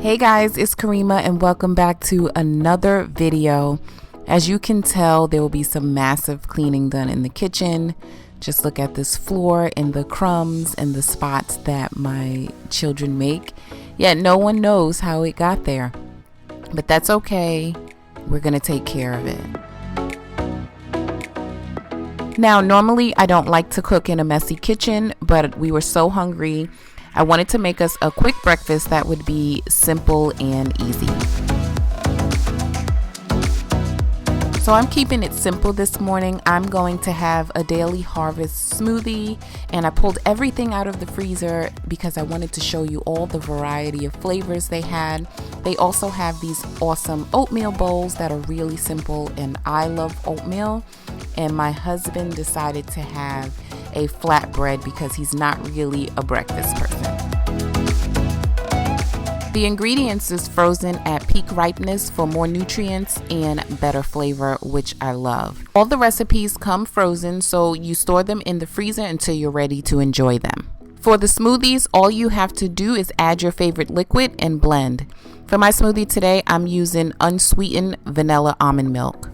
Hey guys, it's Kerima and welcome back to another video. As you can tell, there will be some massive cleaning done in the kitchen. Just look at this floor and the crumbs and the spots that my children make. Yet no one knows how it got there. But that's okay. We're gonna take care of it. Now, normally I don't like to cook in a messy kitchen, but we were so hungry. I wanted to make us a quick breakfast that would be simple and easy. So I'm keeping it simple this morning. I'm going to have a daily harvest smoothie, and I pulled everything out of the freezer because I wanted to show you all the variety of flavors they had. They also have these awesome oatmeal bowls that are really simple, and I love oatmeal. And my husband decided to have a flatbread because he's not really a breakfast person. The ingredients is frozen at peak ripeness for more nutrients and better flavor, which I love. All the recipes come frozen, so you store them in the freezer until you're ready to enjoy them. For the smoothies, all you have to do is add your favorite liquid and blend. For my smoothie today, I'm using unsweetened vanilla almond milk.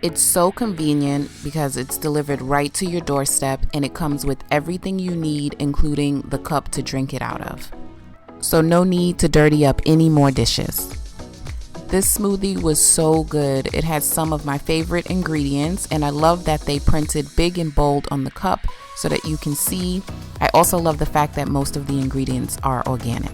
It's so convenient because it's delivered right to your doorstep and it comes with everything you need, including the cup to drink it out of. So no need to dirty up any more dishes. This smoothie was so good. It had some of my favorite ingredients, and I love that they printed big and bold on the cup so that you can see. I also love the fact that most of the ingredients are organic.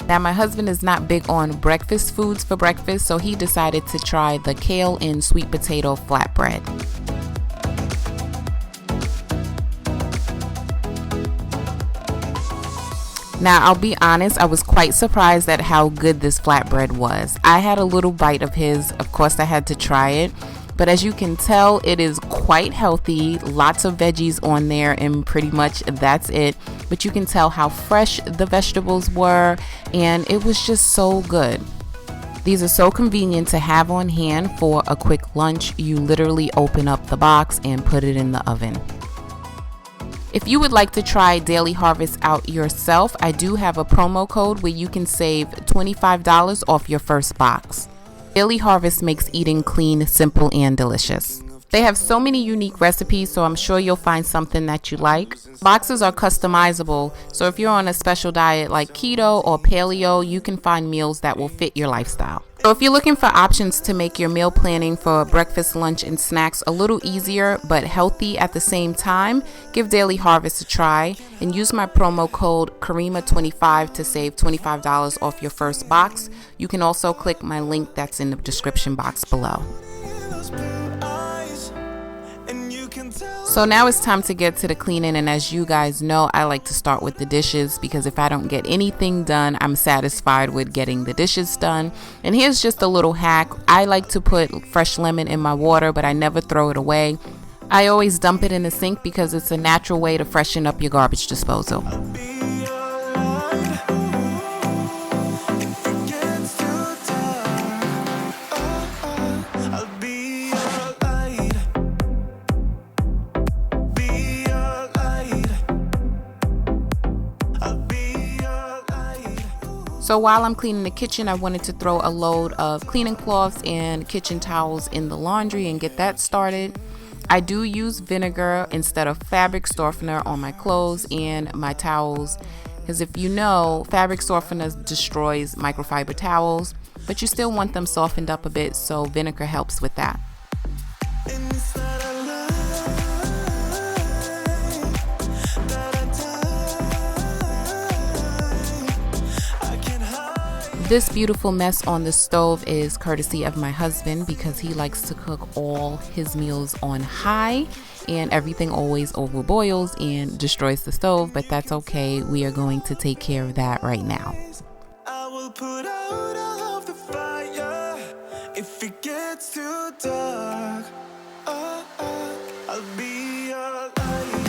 Now, my husband is not big on breakfast foods for breakfast, so he decided to try the kale and sweet potato flatbread. Now, I'll be honest, I was quite surprised at how good this flatbread was. I had a little bite of his. Of course, I had to try it. But as you can tell, it is quite healthy. Lots of veggies on there, and pretty much that's it. But you can tell how fresh the vegetables were, and it was just so good. These are so convenient to have on hand for a quick lunch. You literally open up the box and put it in the oven. If you would like to try Daily Harvest out yourself, I do have a promo code where you can save $25 off your first box. Daily Harvest makes eating clean, simple, and delicious. They have so many unique recipes, so I'm sure you'll find something that you like. Boxes are customizable, so if you're on a special diet like keto or paleo, you can find meals that will fit your lifestyle. So if you're looking for options to make your meal planning for breakfast, lunch, and snacks a little easier but healthy at the same time, give Daily Harvest a try and use my promo code Kerima25 to save $25 off your first box. You can also click my link that's in the description box below. So now it's time to get to the cleaning, and as you guys know, I like to start with the dishes because if I don't get anything done, I'm satisfied with getting the dishes done. And here's just a little hack. I like to put fresh lemon in my water, but I never throw it away. I always dump it in the sink because it's a natural way to freshen up your garbage disposal. So while I'm cleaning the kitchen, I wanted to throw a load of cleaning cloths and kitchen towels in the laundry and get that started. I do use vinegar instead of fabric softener on my clothes and my towels, because if you know, fabric softener destroys microfiber towels, but you still want them softened up a bit, so vinegar helps with that. This beautiful mess on the stove is courtesy of my husband because he likes to cook all his meals on high and everything always overboils and destroys the stove, but that's okay. We are going to take care of that right now. I will put out all of the fire if it gets too dark. I'll be your light.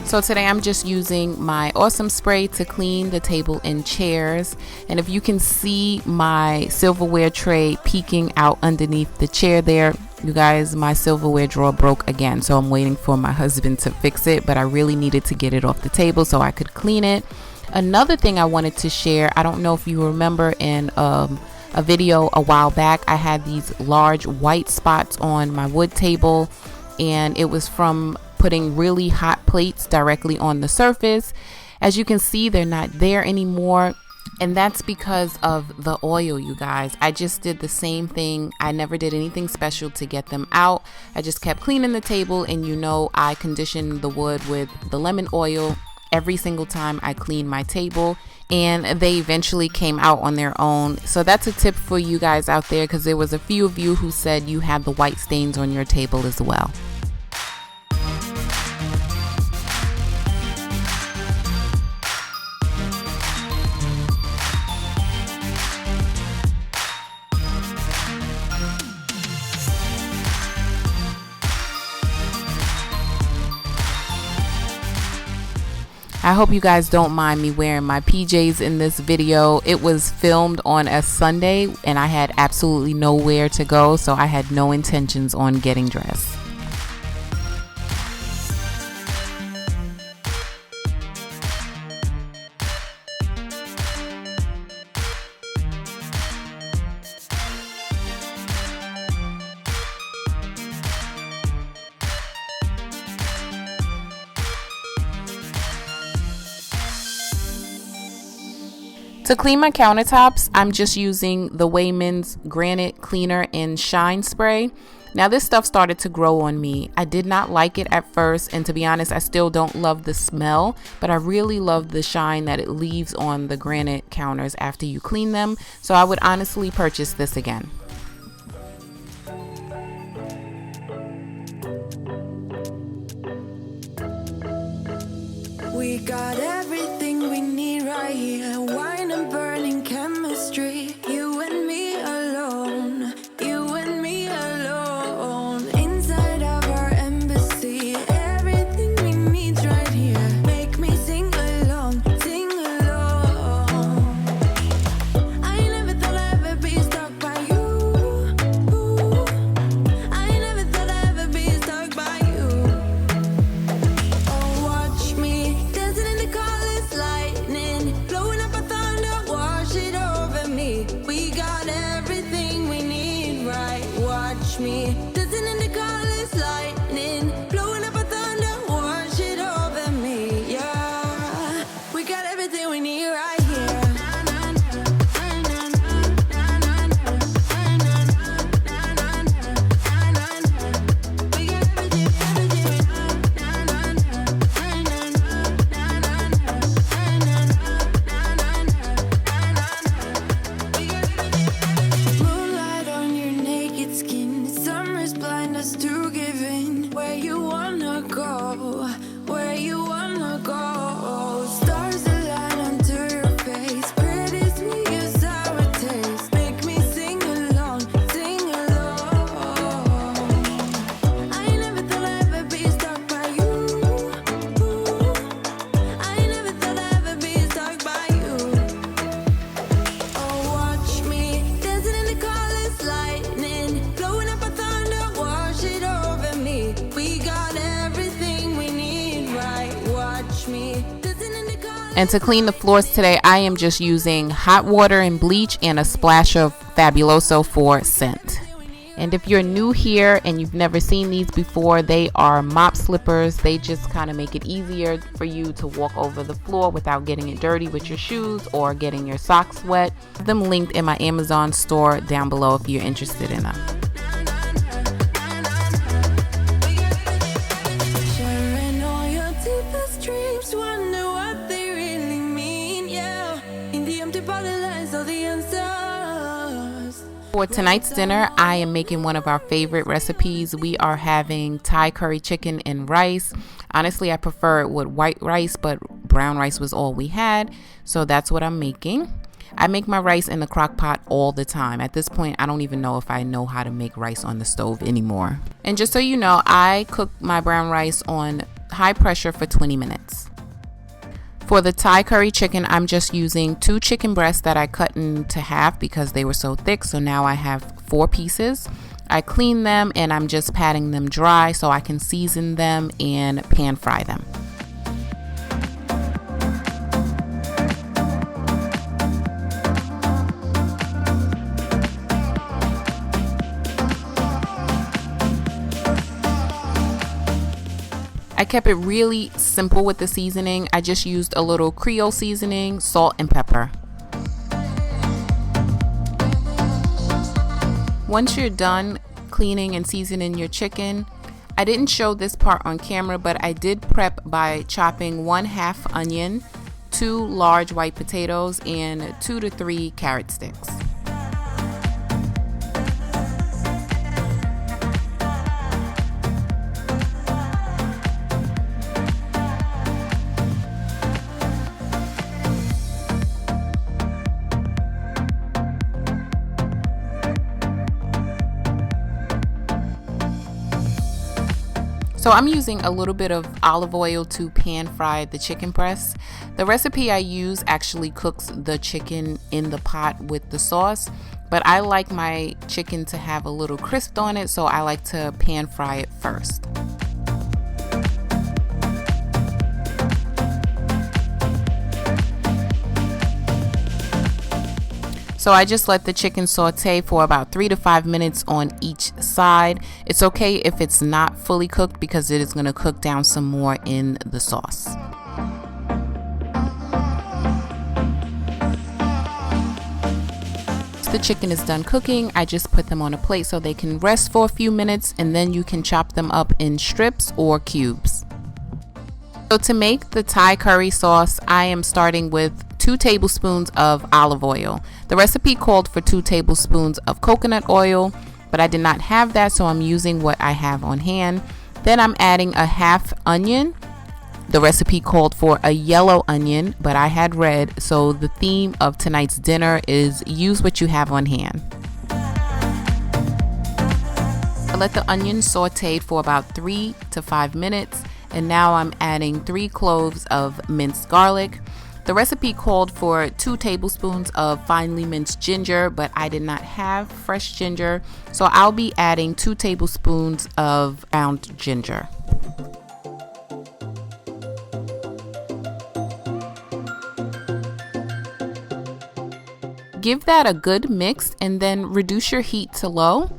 So today I'm just using my awesome spray to clean the table and chairs. And if you can see my silverware tray peeking out underneath the chair there, you guys, my silverware drawer broke again. So I'm waiting for my husband to fix it, but I really needed to get it off the table so I could clean it. Another thing I wanted to share, I don't know if you remember in a video a while back, I had these large white spots on my wood table, and it was from putting really hot plates directly on the surface. As you can see, they're not there anymore, and that's because of the oil, you guys. I just did the same thing. I never did anything special to get them out. I just kept cleaning the table, and you know, I conditioned the wood with the lemon oil every single time I clean my table, and they eventually came out on their own. So that's a tip for you guys out there, because there was a few of you who said you had the white stains on your table as well. I hope you guys don't mind me wearing my PJs in this video. It was filmed on a Sunday and I had absolutely nowhere to go, so I had no intentions on getting dressed. To clean my countertops, I'm just using the Wayman's Granite Cleaner and Shine Spray. Now this stuff started to grow on me. I did not like it at first, and to be honest, I still don't love the smell, but I really love the shine that it leaves on the granite counters after you clean them. So I would honestly purchase this again. We got everything we need right here. Wine and burning chemistry. You and me alone. You and me alone. Inside of our embassy. Everything we need right here. Make me sing along. Sing along. I never thought I'd ever be stuck by you. I never thought I'd ever be stuck by you. Oh, watch me. Me dancing in the colors, lightning blowing up a thunder, wash it over me. Yeah, we got everything we need right here. Moonlight on your naked skin. Blind us to give in. Where you wanna go, where you wanna go. Stars align onto your face. Pretty sweet, your sour taste. Make me sing along, sing along. I never thought I'd ever be stuck by you. I never thought I'd ever be stuck by you. Oh, watch me dancing in the colors, lightning blowing up a thunder, wash it over me. We got everything we need, right? Watch me. And to clean the floors today, I am just using hot water and bleach and a splash of Fabuloso for scent. And if you're new here and you've never seen these before, they are mop slippers. They just kind of make it easier for you to walk over the floor without getting it dirty with your shoes or getting your socks wet. I have them linked in my Amazon store down below if you're interested in them. Sharing all your deepest dreams, wonder what they really mean. Yeah, in the empty bottle lies all the answers. For tonight's dinner, I am making one of our favorite recipes. We are having Thai curry chicken and rice. Honestly, I prefer it with white rice, but brown rice was all we had, so that's what I'm making. I make my rice in the crock pot all the time. At this point, I don't even know if I know how to make rice on the stove anymore. And just so you know, I cook my brown rice on high pressure for 20 minutes. For the Thai curry chicken, I'm just using 2 chicken breasts that I cut into half because they were so thick. So now I have 4 pieces. I clean them and I'm just patting them dry so I can season them and pan fry them. I kept it really simple with the seasoning. I just used a little Creole seasoning, salt, and pepper. Once you're done cleaning and seasoning your chicken, I didn't show this part on camera, but I did prep by chopping 1/2 onion, 2 large white potatoes, and 2 to 3 carrot sticks. So I'm using a little bit of olive oil to pan fry the chicken breasts. The recipe I use actually cooks the chicken in the pot with the sauce, but I like my chicken to have a little crisp on it, so I like to pan fry it first. So I just let the chicken saute for about 3 to 5 minutes on each side. It's okay if it's not fully cooked because it is going to cook down some more in the sauce. Once the chicken is done cooking, I just put them on a plate so they can rest for a few minutes, and then you can chop them up in strips or cubes. So to make the Thai curry sauce, I am starting with 2 tablespoons of olive oil. The recipe called for 2 tablespoons of coconut oil, but I did not have that, so I'm using what I have on hand. Then I'm adding a 1/2 onion. The recipe called for a yellow onion, but I had red, so the theme of tonight's dinner is use what you have on hand. I let the onion saute for about 3 to 5 minutes, and now I'm adding 3 cloves of minced garlic. The recipe called for 2 tablespoons of finely minced ginger, but I did not have fresh ginger, so I'll be adding 2 tablespoons of ground ginger. Give that a good mix and then reduce your heat to low.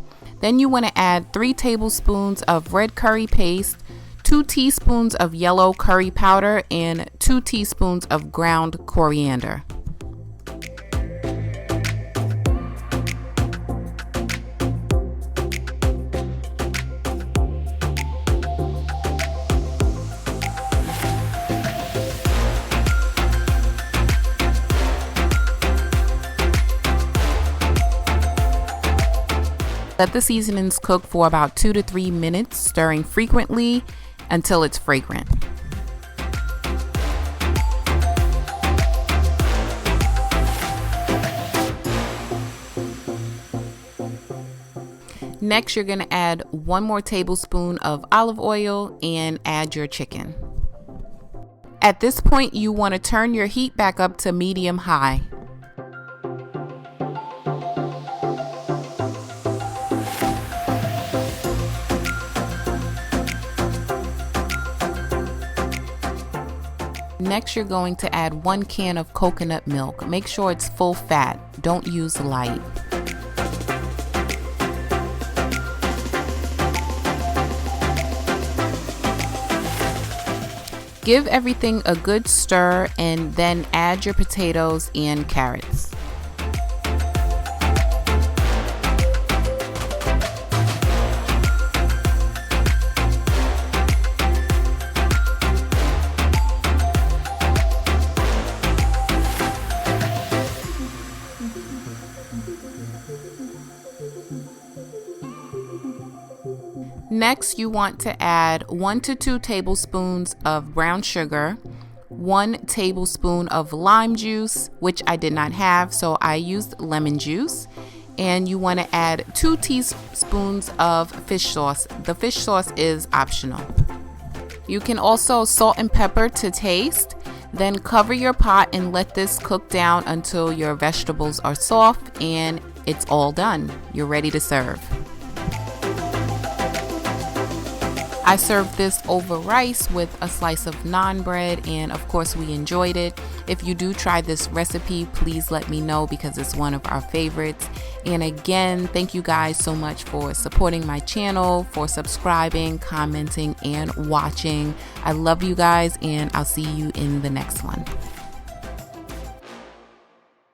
Then you want to add 3 tablespoons of red curry paste, 2 teaspoons of yellow curry powder, and 2 teaspoons of ground coriander. Let the seasonings cook for about 2 to 3 minutes, stirring frequently until it's fragrant. Next, you're going to add 1 more tablespoon of olive oil and add your chicken. At this point, you want to turn your heat back up to medium-high. Next, you're going to add 1 can of coconut milk. Make sure it's full fat. Don't use light. Give everything a good stir and then add your potatoes and carrots. Next, you want to add 1 to 2 tablespoons of brown sugar, 1 tablespoon of lime juice, which I did not have, so I used lemon juice, and you want to add 2 teaspoons of fish sauce. The fish sauce is optional. You can also salt and pepper to taste. Then cover your pot and let this cook down until your vegetables are soft and it's all done. You're ready to serve. I served this over rice with a slice of naan bread, and of course we enjoyed it. If you do try this recipe, please let me know because it's one of our favorites. And again, thank you guys so much for supporting my channel, for subscribing, commenting, and watching. I love you guys, and I'll see you in the next one.